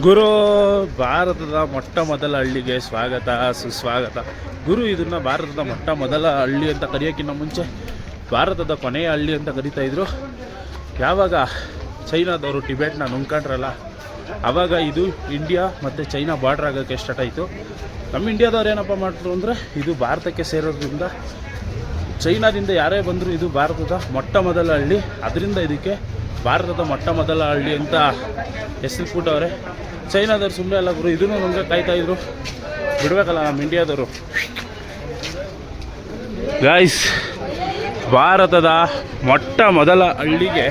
ಗುರು, ಭಾರತದ ಮೊಟ್ಟ ಮೊದಲ ಹಳ್ಳಿಗೆ ಸ್ವಾಗತ ಸುಸ್ವಾಗತ. ಗುರು, ಇದನ್ನು ಭಾರತದ ಮೊಟ್ಟ ಮೊದಲ ಹಳ್ಳಿ ಅಂತ ಕರೆಯೋಕ್ಕಿಂತ ಮುಂಚೆ ಭಾರತದ ಕೊನೆಯ ಹಳ್ಳಿ ಅಂತ ಕರಿತಾಯಿದ್ರು. ಯಾವಾಗ ಚೈನಾದವರು ಟಿಬೆಟ್ನ ನುಂಗ್ಕೊಂಡ್ರಲ್ಲ, ಆವಾಗ ಇದು ಇಂಡಿಯಾ ಮತ್ತು ಚೈನಾ ಬಾರ್ಡ್ರ್ ಆಗೋಕ್ಕೆ ಸ್ಟಾರ್ಟ್ ಆಯಿತು. ನಮ್ಮ ಇಂಡಿಯಾದವ್ರು ಏನಪ್ಪ ಮಾಡಿದ್ರು ಅಂದರೆ, ಇದು ಭಾರತಕ್ಕೆ ಸೇರೋದ್ರಿಂದ ಚೈನಾದಿಂದ ಯಾರೇ ಬಂದರೂ ಇದು ಭಾರತದ ಮೊಟ್ಟ ಮೊದಲ ಹಳ್ಳಿ, ಅದರಿಂದ ಇದಕ್ಕೆ ಭಾರತದ ಮೊಟ್ಟ ಮೊದಲ ಹಳ್ಳಿ ಅಂತ ಹೆಸರು ಕೊಟ್ಟವ್ರೆ. ಚೈನಾದವ್ರು ಸುಮ್ಮನೆ ಎಲ್ಲ ಗುರು, ಇದನ್ನು ನಮಗೆ ಕಾಯ್ತಾಯಿದ್ರು, ಬಿಡಬೇಕಲ್ಲ ನಮ್ಮ ಇಂಡಿಯಾದವರು. ಗಾಯ್ಸ್, ಭಾರತದ ಮೊಟ್ಟ ಮೊದಲ ಹಳ್ಳಿಗೆ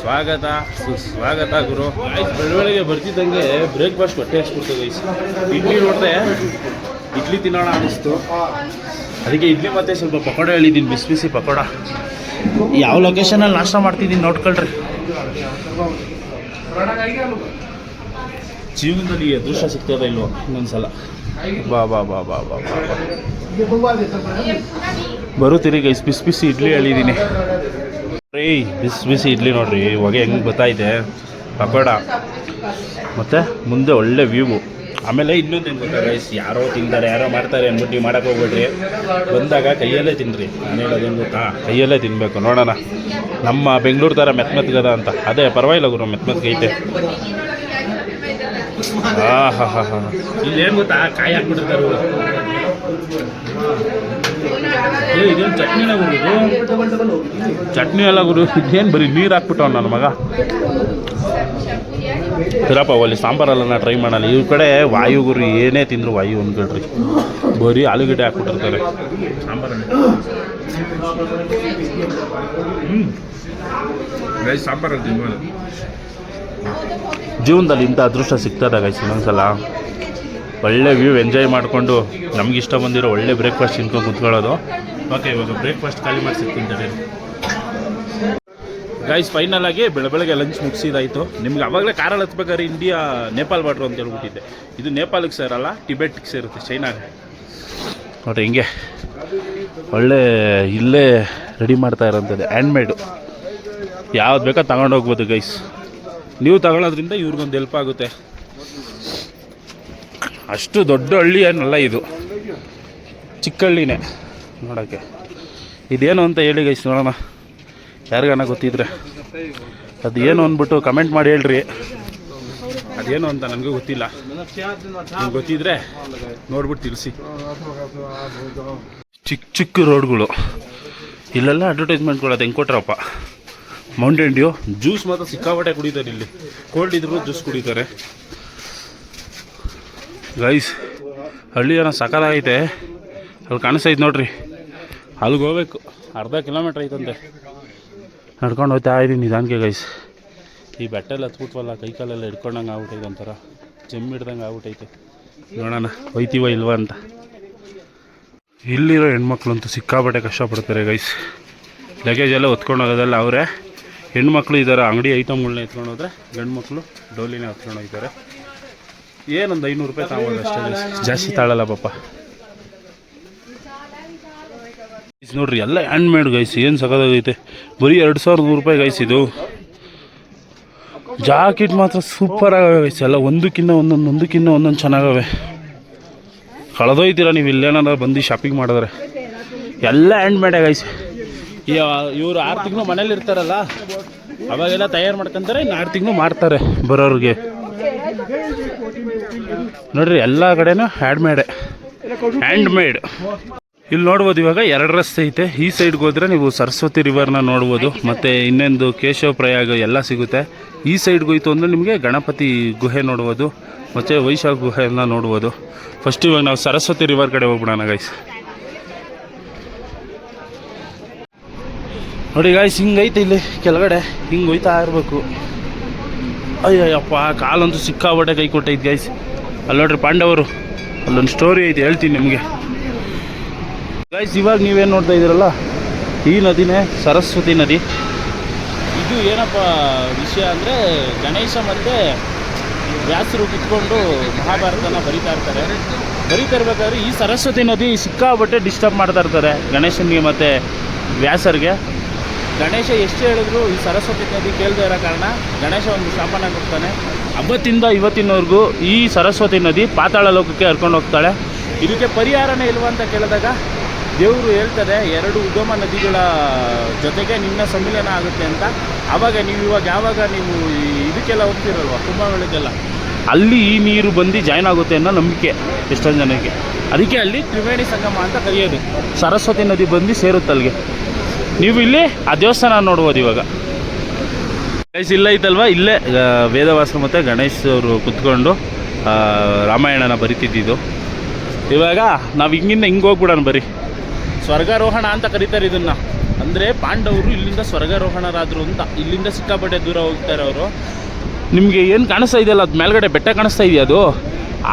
ಸ್ವಾಗತ ಸುಸ್ವಾಗತ ಗುರು. ಗಾಯ್ಸ್, ಬೆಳವಣಿಗೆ ಬರ್ತಿದ್ದಂಗೆ ಬ್ರೇಕ್ಫಾಸ್ಟ್ ಹೊಟ್ಟೆ ಹಚ್ಬಿಡ್ತು ಗೈಸ್. ಇಡ್ಲಿ ನೋಡಿದೆ, ಇಡ್ಲಿ ತಿನ್ನೋಣ ಅನ್ನಿಸ್ತು, ಅದಕ್ಕೆ ಇಡ್ಲಿ ಮತ್ತು ಸ್ವಲ್ಪ ಪಕೋಡ ಹೇಳಿದ್ದೀನಿ, ಬಿಸಿ ಬಿಸಿ ಪಕೋಡ. ಯಾವ ಲೊಕೇಶನಲ್ಲಿ ನಾಷ್ಟ ಮಾಡ್ತಿದ್ದೀನಿ ನೋಡ್ಕೊಳ್ರಿ. ಜೀವನದಲ್ಲಿ ಅದೃಷ್ಟ ಸಿಗ್ತದೆ ಇಲ್ವೋ ಇನ್ನೊಂದ್ಸಲ. ಬಾ ಬಾ ಬಾ ಬಾ ಬಾ ಬರುತ್ತೀರಿ ಗೈಸ್. ಬಿಸಿ ಬಿಸಿ ಇಡ್ಲಿ ಹೇಳಿದ್ದೀನಿ ರೀ, ಬಿಸಿ ಬಿಸಿ ಇಡ್ಲಿ ನೋಡ್ರಿ, ಹೊಗೆ ಹೆಂಗೆ ಗೊತ್ತಾಯಿದೆ. ಪಕೋಡ ಮತ್ತು ಮುಂದೆ ಒಳ್ಳೆ ವ್ಯೂವು. ಆಮೇಲೆ ಇನ್ನೊಂದು ಏನು ಗೊತ್ತಾ ಗೈಸ್, ಯಾರೋ ತಿಂತಾರೆ ಯಾರೋ ಮಾಡ್ತಾರೆ ಅಂದ್ಬಿಟ್ಟು ಮಾಡೋಕ್ಕೆ ಹೋಗ್ಬೇಡ್ರಿ. ಬಂದಾಗ ಕೈಯಲ್ಲೇ ತಿನ್ನಿರಿ. ನಾನು ಹೇಳೋದೇನು ಗೊತ್ತಾ, ಕೈಯಲ್ಲೇ ತಿನ್ನಬೇಕು. ನೋಡೋಣ ನಮ್ಮ ಬೆಂಗಳೂರು ಥರ ಮೆತ್ಮೆತ್ಗದ ಅಂತ. ಅದೇ ಪರವಾಗಿಲ್ಲ ಗುರು, ಮೆತ್ಮೆತ್ಗೈತೆ. ಹಾಂ ಹಾಂ ಹಾಂ ಹಾಂ ಇಲ್ಲೇನು ಗೊತ್ತಾ, ಕಾಯಿ ಹಾಕ್ಬಿಟ್ಟಿರ್ತಾರೆ ಇವರು. ಇದೇನು ಚಟ್ನಿನ ಗುರು, ಇದು ಚಟ್ನಿ ಎಲ್ಲ ಗುರು, ಇದೇನು ಬರೀ ನೀರು ಹಾಕ್ಬಿಟ್ಟವ ನನ್ನ ಮಗ. ಇರಪ್ಪ ಅಲ್ಲಿ ಸಾಂಬಾರಲ್ಲ ಟ್ರೈ ಮಾಡಲ್ಲ. ಇವ್ರ ಕಡೆ ವಾಯು ಗುರು, ಏನೇ ತಿಂದ್ರು ವಾಯು ಅಂದ್ಕೊಳ್ರಿ, ಬರೀ ಆಲೂಗಡ್ಡೆ ಹಾಕ್ಬಿಟ್ಟಿರ್ತಾರೆ ಸಾಂಬಾರಲ್ಲಿ. ಸಾಂಬಾರಲ್ಲಿ ತಿನ್ಬೋದು. ಜೀವನದಲ್ಲಿ ಇಂಥ ಅದೃಷ್ಟ ಸಿಗ್ತದ ಗೈಸ್ ಇನ್ನೊಂದ್ಸಲ. ಒಳ್ಳೆ ವ್ಯೂ ಎಂಜಾಯ್ ಮಾಡಿಕೊಂಡು ನಮಗಿಷ್ಟ ಬಂದಿರೋ ಒಳ್ಳೆ ಬ್ರೇಕ್ಫಾಸ್ಟ್ ತಿನ್ಕೊಂಡು ಕುತ್ಕೊಳ್ಳೋದು. ಓಕೆ, ಇವಾಗ ಬ್ರೇಕ್ಫಾಸ್ಟ್ ಖಾಲಿ ಮಾಡಿ ಸಿಗ್ತೀನಿ ಗೈಸ್. ಫೈನಲ್ ಆಗಿ ಬೆಳಗ್ಗೆ ಲಂಚ್ ಮುಗಿಸಿದಾಯಿತು. ನಿಮ್ಗೆ ಅವಾಗಲೇ ಕಾರಲ್ಲಿ ಹತ್ಬೇಕಾದ್ರೆ ಇಂಡಿಯಾ ನೇಪಾಲ್ ಬಾರ್ಡ್ರು ಅಂತ ಹೇಳ್ಬಿಟ್ಟಿದ್ದೆ. ಇದು ನೇಪಾಲಿಗೆ ಸೇರಲ್ಲ, ಟಿಬೆಟ್ಗೆ ಸೇರುತ್ತೆ, ಚೈನಾಗೆ. ನೋಡಿರಿ ಹಿಂಗೆ ಒಳ್ಳೆ ಇಲ್ಲೇ ರೆಡಿ ಮಾಡ್ತಾ ಇರೋಂಥದ್ದು, ಹ್ಯಾಂಡ್ಮೇಡು. ಯಾವ್ದು ಬೇಕೋ ತಗೊಂಡು ಹೋಗ್ಬೋದು ಗೈಸ್. ನೀವು ತಗೊಳ್ಳೋದ್ರಿಂದ ಇವ್ರಿಗೊಂದು ಹೆಲ್ಪ್ ಆಗುತ್ತೆ. ಅಷ್ಟು ದೊಡ್ಡ ಹಳ್ಳಿ ಏನಲ್ಲ ಇದು, ಚಿಕ್ಕ ಹಳ್ಳಿನೇ ನೋಡೋಕ್ಕೆ. ಇದೇನು ಅಂತ ಹೇಳಿ ಗೈಸ್, ನೋಡೋಣ. ಯಾರಿಗಾನ ಗೊತ್ತಿದ್ರೆ ಅದೇನು ಅಂದ್ಬಿಟ್ಟು ಕಮೆಂಟ್ ಮಾಡಿ ಹೇಳ್ರಿ. ಅದೇನು ಅಂತ ನನಗೂ ಗೊತ್ತಿಲ್ಲ, ನಿಮ್ಗೆ ಗೊತ್ತಿದ್ರೆ ನೋಡ್ಬಿಟ್ಟು ತಿಳಿಸಿ. ಚಿಕ್ಕ ಚಿಕ್ಕ ರೋಡ್ಗಳು, ಇಲ್ಲೆಲ್ಲ ಅಡ್ವರ್ಟೈಸ್ಮೆಂಟ್ಗಳು ಅದು ಹೆಂಗೆ ಕೊಟ್ರಪ್ಪ. ಮೌಂಟೇನ್ ಡ್ಯೂ ಜ್ಯೂಸ್ ಮಾತ್ರ ಸಿಕ್ಕಾಪಟ್ಟೆ ಕುಡಿತಾರೆ ಇಲ್ಲಿ. ಕೋಲ್ಡ್ ಇದ್ರೂ ಜ್ಯೂಸ್ ಕುಡಿತಾರೆ ಗೈಸ್. ಹಳ್ಳಿ ಏನೋ ಸಕ್ಕತ್ತಾಗೈತೆ. ಅಲ್ಲಿ ಕಾಣಿಸ್ತೈತೆ ನೋಡ್ರಿ, ಅಲ್ಲಿಗೆ ಹೋಗ್ಬೇಕು. ಅರ್ಧ ಕಿಲೋಮೀಟ್ರ್ ಐತಂತೆ. ನಡ್ಕೊಂಡು ಹೋಗ್ತಾ ಇದ್ದೀನಿ ನಿಧಾನಕ್ಕೆ ಗೈಸ್. ಈ ಬೆಟ್ಟೆಲ್ಲ ಹತ್ಬಿಟ್ವಲ್ಲ, ಕೈ ಕಾಲೆಲ್ಲ ಹಿಡ್ಕೊಂಡಂಗೆ ಆಗ್ಬಿಟ್ಟೈತೆ, ಒಂಥರ ಜಮ್ ಹಿಡ್ದಂಗೆ ಆಗ್ಬಿಟ್ಟೈತೆ. ನೋಡೋಣ ಹೋಯ್ತೀವ ಇಲ್ವ ಅಂತ. ಇಲ್ಲಿರೋ ಹೆಣ್ಮಕ್ಳು ಅಂತೂ ಸಿಕ್ಕಾಪಟ್ಟೆ ಕಷ್ಟಪಡ್ತಾರೆ ಗೈಸ್. ಲಗೇಜ್ ಎಲ್ಲ ಹೊತ್ಕೊಂಡು ಹೋಗೋದಲ್ಲ ಅವರೇ. ಹೆಣ್ಮಕ್ಳು ಇದ್ದಾರೆ, ಅಂಗಡಿ ಐಟಮ್ಗಳನ್ನ ಎತ್ಕೊಂಡು ಹೋದ್ರೆ, ಗಂಡು ಮಕ್ಕಳು ಡೋಲಿನೇ ಹೊತ್ಕೊಂಡು ಹೋಗ್ತಾರೆ. ಏನೊಂದು 500 ರೂಪಾಯಿ ತಗೋಬೋದು ಅಷ್ಟೇ, ಜಾಸ್ತಿ ತಾಳಲ್ಲ ಪಾಪ. ನೋಡ್ರಿ ಎಲ್ಲ ಹ್ಯಾಂಡ್ಮೇಡ್ ಗೈಸ್, ಏನು ಸಖತ್ತಾಗೈತೆ. ಬರೀ 2100 ರೂಪಾಯಿ ಗೈಸ್ ಇದು. ಜಾಕೆಟ್ ಮಾತ್ರ ಸೂಪರ್ ಆಗವೆ ಗೈಸ್, ಎಲ್ಲ ಒಂದಕ್ಕಿಂತ ಒಂದೊಂದು ಚೆನ್ನಾಗವೆ. ಕಳೆದೋಯ್ತೀರ ನೀವು ಇಲ್ಲೇನಾದ್ರು ಬಂದು ಶಾಪಿಂಗ್ ಮಾಡಿದ್ರೆ. ಎಲ್ಲ ಹ್ಯಾಂಡ್ಮೇಡೇ ಗೈಸ್. ಇವರು 6 ತಿಂಗಳು ಮನೇಲಿ ಇರ್ತಾರಲ್ಲ, ಅವಾಗೆಲ್ಲ ತಯಾರು ಮಾಡ್ಕೊಂತಾರೆ. ಇನ್ನು 6 ತಿಂಗಳು ಮಾಡ್ತಾರೆ ಬರೋರಿಗೆ. ನೋಡ್ರಿ ಎಲ್ಲ ಕಡೆನೂ ಹ್ಯಾಂಡ್ಮೇಡ್. ಇಲ್ಲಿ ನೋಡ್ಬೋದು. ಇವಾಗ 2 ರಸ್ತೆ ಐತೆ. ಈ ಸೈಡ್ಗೆ ಹೋದರೆ ನೀವು ಸರಸ್ವತಿ ರಿವರ್ನ ನೋಡ್ಬೋದು, ಮತ್ತು ಇನ್ನೊಂದು ಕೇಶವ ಪ್ರಯಾಗ ಎಲ್ಲ ಸಿಗುತ್ತೆ. ಈ ಸೈಡ್ಗೆ ಹೋಯ್ತು ಅಂದರೆ ನಿಮಗೆ ಗಣಪತಿ ಗುಹೆ ನೋಡ್ಬೋದು, ಮತ್ತು ವೈಶಾಖ ಗುಹೆಯನ್ನು ನೋಡ್ಬೋದು. ಫಸ್ಟ್ ಇವಾಗ ನಾವು ಸರಸ್ವತಿ ರಿವರ್ ಕಡೆ ಹೋಗ್ಬಿಡೋಣ ಗೈಸ್. ನೋಡಿ ಗಾಯ್ಸ್, ಹಿಂಗೈತೆ ಇಲ್ಲಿ ಕೆಳಗಡೆ, ಹಿಂಗೆ ಹೋಯ್ತಾ ಇರಬೇಕು. ಅಯ್ಯಪ್ಪ, ಕಾಲಂತೂ ಸಿಕ್ಕಾಬಟ್ಟೆ ಕೈ ಕೊಟ್ಟೈತೆ ಗೈಸ್. ಅಲ್ಲಿ ನೋಡ್ರಿ ಪಾಂಡವರು, ಅಲ್ಲೊಂದು ಸ್ಟೋರಿ ಐತೆ, ಹೇಳ್ತೀನಿ ನಿಮಗೆ ಗೈಸ್. ಇವಾಗ ನೀವೇನು ನೋಡ್ತಾ ಇದ್ದೀರಲ್ಲ, ಈ ನದಿನೇ ಸರಸ್ವತಿ ನದಿ. ಇದು ಏನಪ್ಪ ವಿಷಯ ಅಂದರೆ, ಗಣೇಶ ಮತ್ತು ವ್ಯಾಸರು ಕಿತ್ಕೊಂಡು ಮಹಾಭಾರತನ ಬರಿತಾ ಇರ್ಬೇಕಾದ್ರೆ ಈ ಸರಸ್ವತಿ ನದಿ ಸಿಕ್ಕಾಬಟ್ಟೆ ಡಿಸ್ಟರ್ಬ್ ಮಾಡ್ತಾ ಇರ್ತಾರೆ ಗಣೇಶನಿಗೆ ಮತ್ತು ವ್ಯಾಸರಿಗೆ. ಗಣೇಶ ಎಷ್ಟು ಹೇಳಿದ್ರು ಈ ಸರಸ್ವತಿ ನದಿ ಕೇಳದೇ ಇರೋ ಕಾರಣ ಗಣೇಶ ಒಂದು ಶಾಪನ ಕೊಡ್ತಾನೆ. ಅವತ್ತಿಂದ ಇವತ್ತಿನವರೆಗೂ ಈ ಸರಸ್ವತಿ ನದಿ ಪಾತಾಳ ಲೋಕಕ್ಕೆ ಹರ್ಕೊಂಡು ಹೋಗ್ತಾಳೆ. ಇದಕ್ಕೆ ಪರಿಹಾರನೇ ಇಲ್ವಾ ಅಂತ ಕೇಳಿದಾಗ ದೇವರು ಹೇಳ್ತಾರೆ, 2 ಉಗಮ ನದಿಗಳ ಜೊತೆಗೆ ನಿನ್ನ ಸಮ್ಮಿಲನ ಆಗುತ್ತೆ ಅಂತ. ಆವಾಗ ನೀವು ಯಾವಾಗ ನೀವು ಇದಕ್ಕೆಲ್ಲ ಹೋಗ್ತಿರಲ್ವ, ಕುಂಭಮೇಳಕ್ಕೆಲ್ಲ, ಅಲ್ಲಿ ಈ ನೀರು ಬಂದು ಜಾಯ್ನ್ ಆಗುತ್ತೆ ಅನ್ನೋ ನಂಬಿಕೆ ಎಷ್ಟೊಂದು ಜನಕ್ಕೆ. ಅದಕ್ಕೆ ಅಲ್ಲಿ ತ್ರಿವೇಣಿ ಸಂಗಮ ಅಂತ ಕರೆಯೋದು. ಸರಸ್ವತಿ ನದಿ ಬಂದು ಸೇರುತ್ತೆ ಅಲ್ಲಿಗೆ. ನೀವು ಇಲ್ಲಿ ಆ ದೇವಸ್ಥಾನ ನೋಡ್ಬೋದು. ಇವಾಗ ಗೈಸ್ ಇಲ್ಲ ಐತಲ್ವ, ಇಲ್ಲೇ ವೇದವಾಸರು ಮತ್ತು ಗಣೇಶ್ ಅವರು ಕುತ್ಕೊಂಡು ರಾಮಾಯಣನ ಬರಿತಿದ್ದಿದ್ದು. ಇವಾಗ ನಾವು ಹಿಂಗಿಂದ ಹಿಂಗೆ ಹೋಗ್ಬಿಡೋಣ ಬರ್ರಿ. ಸ್ವರ್ಗಾರೋಹಣ ಅಂತ ಕರೀತಾರೆ ಇದನ್ನು. ಅಂದರೆ ಪಾಂಡವರು ಇಲ್ಲಿಂದ ಸ್ವರ್ಗಾರೋಹಣರಾದರು ಅಂತ. ಇಲ್ಲಿಂದ ಸಿಕ್ಕಾಪಟ್ಟೆ ದೂರ ಹೋಗ್ತಾರೆ ಅವರು. ನಿಮಗೆ ಏನು ಕಾಣಿಸ್ತಾ ಇದೆಯಲ್ಲ, ಅದು ಮೇಲ್ಗಡೆ ಬೆಟ್ಟ ಕಾಣಿಸ್ತಾ ಇದೆಯಾ, ಅದು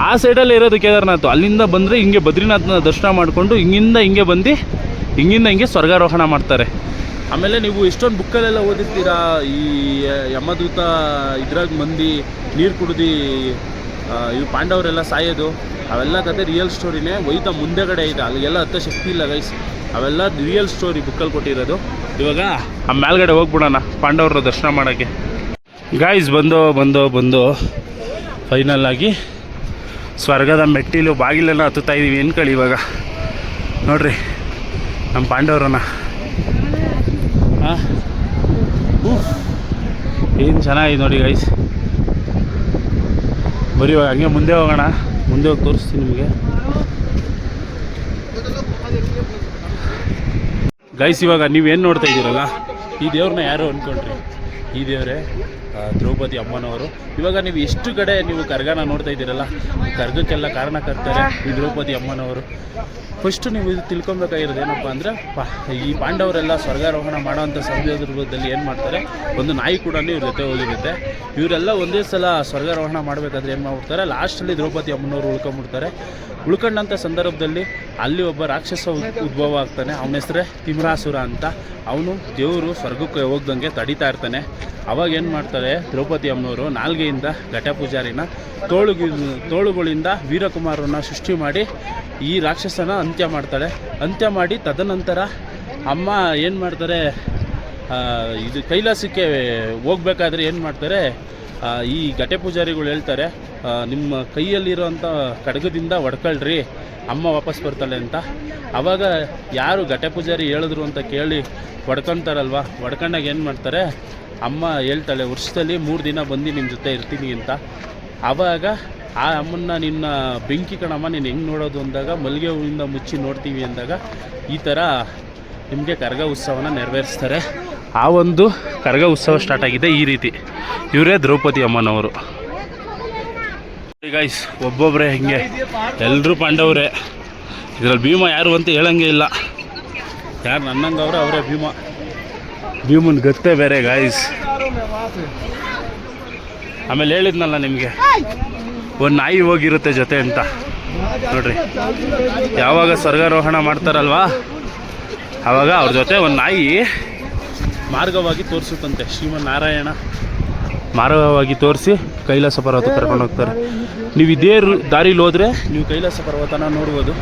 ಆ ಸೈಡಲ್ಲೇ ಇರೋದು ಕೇದಾರನಾಥ್. ಅಲ್ಲಿಂದ ಬಂದರೆ ಹಿಂಗೆ ಬದ್ರಿನಾಥನ ದರ್ಶನ ಮಾಡಿಕೊಂಡು ಹಿಂಗಿಂದ ಹಿಂಗೆ ಸ್ವರ್ಗಾರೋಹಣ ಮಾಡ್ತಾರೆ. ಆಮೇಲೆ ನೀವು ಎಷ್ಟೊಂದು ಬುಕ್ಕಲ್ಲೆಲ್ಲ ಓದಿರ್ತೀರಾ, ಈ ಯಮದೂತ ಇದ್ರಾಗ ಮಂದಿ ನೀರು ಕುಡ್ದು ಇವು ಪಾಂಡವರೆಲ್ಲ ಸಾಯೋದು. ಅವೆಲ್ಲ ಕತೆ ರಿಯಲ್ ಸ್ಟೋರಿನೇ. ಒಯ್ತಾ ಮುಂದೆಗಡೆ ಇದೆ, ಅಲ್ಲಿಗೆಲ್ಲ ಹತ್ತ ಶಕ್ತಿ ಇಲ್ಲ ಗೈಸ್. ಅವೆಲ್ಲ ರಿಯಲ್ ಸ್ಟೋರಿ ಬುಕ್ಕಲ್ಲಿ ಕೊಟ್ಟಿರೋದು. ಇವಾಗ ಆ ಮೇಲ್ಗಡೆ ಹೋಗ್ಬಿಡೋಣ ಪಾಂಡವರ ದರ್ಶನ ಮಾಡೋಕ್ಕೆ. ಗಾಯ್ಸ್ ಬಂದು ಫೈನಲ್ ಆಗಿ ಸ್ವರ್ಗದ ಮೆಟ್ಟಿಲು ಬಾಗಿಲನ್ನು ಹತ್ತುತ್ತಾ ಇದ್ದೀವಿ ಅನ್ಕೊಳ್ಳಿ. ಇವಾಗ ನೋಡ್ರಿ ನಮ್ಮ ಪಾಂಡವರನ್ನ. ಏನು ಚೆನ್ನಾಗಿದೆ ನೋಡಿ ಗೈಸ್. ಬರೀ ಇವಾಗ ಹಂಗೆ ಮುಂದೆ ಹೋಗೋಣ. ಮುಂದೆ ಹೋಗಿ ತೋರಿಸ್ತೀನಿ ನಿಮಗೆ ಗೈಸ್. ಇವಾಗ ನೀವೇನು ನೋಡ್ತಾ ಇದ್ದೀರಲ್ಲ, ಈ ದೇವ್ರನ್ನ ಯಾರು ಅಂದ್ಕೊಂಡ್ರಿ, ಈ ದೇವರೇ ದ್ರೌಪದಿ ಅಮ್ಮನವರು. ಇವಾಗ ನೀವು ಎಷ್ಟು ಕಡೆ ನೀವು ಕರ್ಗನ ನೋಡ್ತಾ ಇದ್ದೀರಲ್ಲ, ಈ ಕರ್ಗಕ್ಕೆಲ್ಲ ಕಾರಣಕರ್ತಾರೆ ಈ ದ್ರೌಪದಿ ಅಮ್ಮನವರು. ಫಸ್ಟು ನೀವು ಇದು ತಿಳ್ಕೊಬೇಕಾಗಿರೋದು ಏನಪ್ಪ ಅಂದರೆ, ಈ ಪಾಂಡವರೆಲ್ಲ ಸ್ವರ್ಗಾರೋಹಣ ಮಾಡೋವಂಥ ಸಂದರ್ಭದಲ್ಲಿ ಏನು ಮಾಡ್ತಾರೆ, ಒಂದು ನಾಯಿ ಕೂಡ ಇವ್ರ ಜೊತೆ ಹೋಗಿರುತ್ತೆ. ಇವರೆಲ್ಲ ಒಂದೇ ಸಲ ಸ್ವರ್ಗಾರೋಹಣ ಮಾಡಬೇಕಾದ್ರೆ ಏನು ಮಾಡ್ಬಿಡ್ತಾರೆ, ಲಾಸ್ಟಲ್ಲಿ ದ್ರೌಪದಿ ಅಮ್ಮನವರು ಉಳ್ಕೊಂಡ್ಬಿಡ್ತಾರೆ. ಉಳ್ಕೊಂಡಂಥ ಸಂದರ್ಭದಲ್ಲಿ ಅಲ್ಲಿ ಒಬ್ಬ ರಾಕ್ಷಸ ಉದ್ಭವ ಆಗ್ತಾನೆ. ಅವನ ಹೆಸರೇ ತಿಮ್ರಾಸುರ ಅಂತ. ಅವನು ದೇವರು ಸ್ವರ್ಗಕ್ಕೆ ಹೋಗ್ದಂಗೆ ತಡೀತಾ ಇರ್ತಾನೆ. ಅವಾಗ ಏನು ಮಾಡ್ತಾರೆ, ದ್ರೌಪದಿ ಅಮ್ಮನವರು ನಾಲ್ಗೆಯಿಂದ ಘಟಪೂಜಾರಿನ ತೋಳುಗಳಿಂದ ವೀರಕುಮಾರನ ಸೃಷ್ಟಿ ಮಾಡಿ ಈ ರಾಕ್ಷಸನ ಅಂತ್ಯ ಮಾಡ್ತಾಳೆ. ಅಂತ್ಯ ಮಾಡಿ ತದನಂತರ ಅಮ್ಮ ಏನು ಮಾಡ್ತಾರೆ, ಇದು ಕೈಲಾಸಕ್ಕೆ ಹೋಗ್ಬೇಕಾದ್ರೆ ಏನು ಮಾಡ್ತಾರೆ, ಈ ಘಟಪೂಜಾರಿಗಳು ಹೇಳ್ತಾರೆ, ನಿಮ್ಮ ಕೈಯಲ್ಲಿರೋಂಥ ಖಡ್ಗದಿಂದ ಹೊಡ್ಕೊಳ್ರಿ, ಅಮ್ಮ ವಾಪಸ್ ಬರ್ತಾಳೆ ಅಂತ. ಆವಾಗ ಯಾರು ಘಟಪೂಜಾರಿ ಹೇಳಿದ್ರು ಅಂತ ಕೇಳಿ ಹೊಡ್ಕೊತಾರಲ್ವ, ಹೊಡ್ಕೊಂಡಾಗ ಏನು ಮಾಡ್ತಾರೆ, ಅಮ್ಮ ಹೇಳ್ತಾಳೆ, ವರ್ಷದಲ್ಲಿ 3 ದಿನ ಬಂದು ನಿಮ್ಮ ಜೊತೆ ಇರ್ತೀನಿ ಅಂತ. ಆವಾಗ ಆ ಅಮ್ಮನ್ನ ನಿನ್ನ ಬೆಂಕಿ ಕಣಮ್ಮ, ನೀನು ಹೆಂಗೆ ನೋಡೋದು ಅಂದಾಗ, ಮಲ್ಲಿಗೆ ಹೂವಿಂದ ಮುಚ್ಚಿ ನೋಡ್ತೀವಿ ಅಂದಾಗ ಈ ಥರ ನಿಮಗೆ ಕರಗ ಉತ್ಸವನ ನೆರವೇರಿಸ್ತಾರೆ. ಆ ಒಂದು ಕರಗ ಉತ್ಸವ ಸ್ಟಾರ್ಟ್ ಆಗಿದೆ ಈ ರೀತಿ. ಇವರೇ ದ್ರೌಪದಿ ಅಮ್ಮನವರು. ಗೈಸ್ ಒಬ್ಬೊಬ್ಬರೇ ಹಿಂಗೆ ಎಲ್ಲರೂ ಪಾಂಡವರೇ. ಇದರಲ್ಲಿ ಭೀಮ ಯಾರು ಅಂತ ಹೇಳಂಗೆ ಇಲ್ಲ. ಯಾರು ನನ್ನಂಗೆ ಅವರೇ ಭೀಮನ ಗತ್ತೆ ಬೇರೆ ಗಾಯ್ಸ್. ಆಮೇಲೆ ಹೇಳಿದ್ನಲ್ಲ ನಿಮಗೆ, ಒಂದು ನಾಯಿ ಹೋಗಿರುತ್ತೆ ಜೊತೆ ಅಂತ. ನೋಡ್ರಿ, ಯಾವಾಗ ಸ್ವರ್ಗಾರೋಹಣ ಮಾಡ್ತಾರಲ್ವಾ, ಆವಾಗ ಅವ್ರ ಜೊತೆ ಒಂದು ನಾಯಿ ಮಾರ್ಗವಾಗಿ ತೋರಿಸುತ್ತಂತೆ. ಶ್ರೀಮನ್ನಾರಾಯಣ ಮಾರ್ಗವಾಗಿ ತೋರಿಸಿ ಕೈಲಾಸ ಪರ್ವತ ಕರ್ಕೊಂಡು ಹೋಗ್ತಾರೆ. ನೀವು ಇದೇ ದಾರಿಲಿ ಹೋದರೆ ನೀವು ಕೈಲಾಸ ಪರ್ವತನ ನೋಡ್ಬೋದು.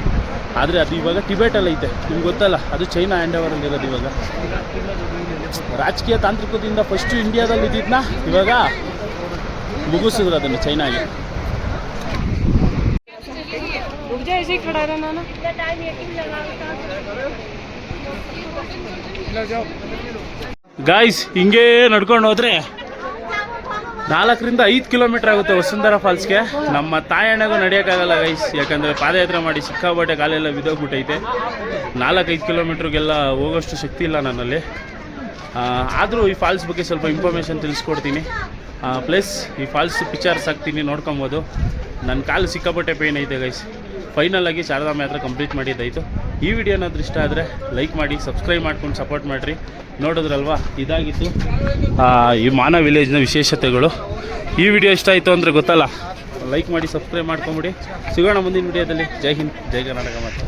ಆದರೆ ಅದು ಇವಾಗ ಟಿಬೇಟಲ್ಲಿ ಐತೆ, ನಿಮ್ಗೆ ಗೊತ್ತಲ್ಲ, ಅದು ಚೈನಾ ಹ್ಯಾಂಡ್ ಓವರಲ್ಲಿರೋದು. ಇವಾಗ ರಾಜಕೀಯ ತಾಂತ್ರಿಕದಿಂದ ಫಸ್ಟು ಇಂಡಿಯಾದಲ್ಲಿ ಇದ್ದಿದ್ದನ್ನ ಇವಾಗ ಮುಗಿಸಿದ್ರು ಅದನ್ನು ಚೈನಾಗೆ. ಗಾಯ್ಸ್ ಹಿಂಗೆ ನಡ್ಕೊಂಡು ಹೋದರೆ 4 ರಿಂದ 5 ಕಿಲೋಮೀಟ್ರ್ ಆಗುತ್ತೆ ವಸುಂಧರಾ ಫಾಲ್ಸ್ಗೆ. ನಮ್ಮ ತಾಯಣ್ಣಗೂ ನಡೆಯೋಕ್ಕಾಗಲ್ಲ ಗೈಸ್, ಯಾಕಂದರೆ ಪಾದಯಾತ್ರೆ ಮಾಡಿ ಸಿಕ್ಕಾಬಟ್ಟೆ ಕಾಲೆಲ್ಲ ಬಿದ್ದೋಗ್ಬಿಟ್ಟೈತೆ. 4-5 ಕಿಲೋಮೀಟ್ರಿಗೆಲ್ಲ ಹೋಗೋಷ್ಟು ಶಕ್ತಿ ಇಲ್ಲ ನನ್ನಲ್ಲಿ. ಆದರೂ ಈ ಫಾಲ್ಸ್ ಬಗ್ಗೆ ಸ್ವಲ್ಪ ಇನ್ಫಾರ್ಮೇಷನ್ ತಿಳಿಸ್ಕೊಡ್ತೀನಿ. ಪ್ಲಸ್ ಈ ಫಾಲ್ಸ್ ಪಿಕ್ಚರ್ಸ್ ಹಾಕ್ತೀನಿ, ನೋಡ್ಕೊಬೋದು. ನನ್ನ ಕಾಲು ಸಿಕ್ಕಾಪಟ್ಟೆ ಪೇನ್ ಐತೆ ಗೈಸ್. ಫೈನಲ್ ಆಗಿ ಶಾರದಾಂಬೆ ಯಾತ್ರೆ ಕಂಪ್ಲೀಟ್ ಮಾಡಿದ್ದಾಯಿತು. ಈ ವಿಡಿಯೋ ಏನಾದರೂ ಇಷ್ಟ ಆದರೆ ಲೈಕ್ ಮಾಡಿ, ಸಬ್ಸ್ಕ್ರೈಬ್ ಮಾಡ್ಕೊಂಡು ಸಪೋರ್ಟ್ ಮಾಡಿರಿ. ನೋಡಿದ್ರಲ್ವಾ, ಇದಾಗಿತ್ತು ಈ ಮಾನ ವಿಲೇಜ್ನ ವಿಶೇಷತೆಗಳು. ಈ ವಿಡಿಯೋ ಇಷ್ಟ ಆಯಿತು ಅಂದರೆ ಗೊತ್ತಲ್ಲ, ಲೈಕ್ ಮಾಡಿ, ಸಬ್ಸ್ಕ್ರೈಬ್ ಮಾಡ್ಕೊಂಬಿಡಿ. ಸಿಗೋಣ ಮುಂದಿನ ವಿಡಿಯೋದಲ್ಲಿ. ಜೈ ಹಿಂದ್, ಜೈ ಕರ್ನಾಟಕ ಮಾತ್ರ.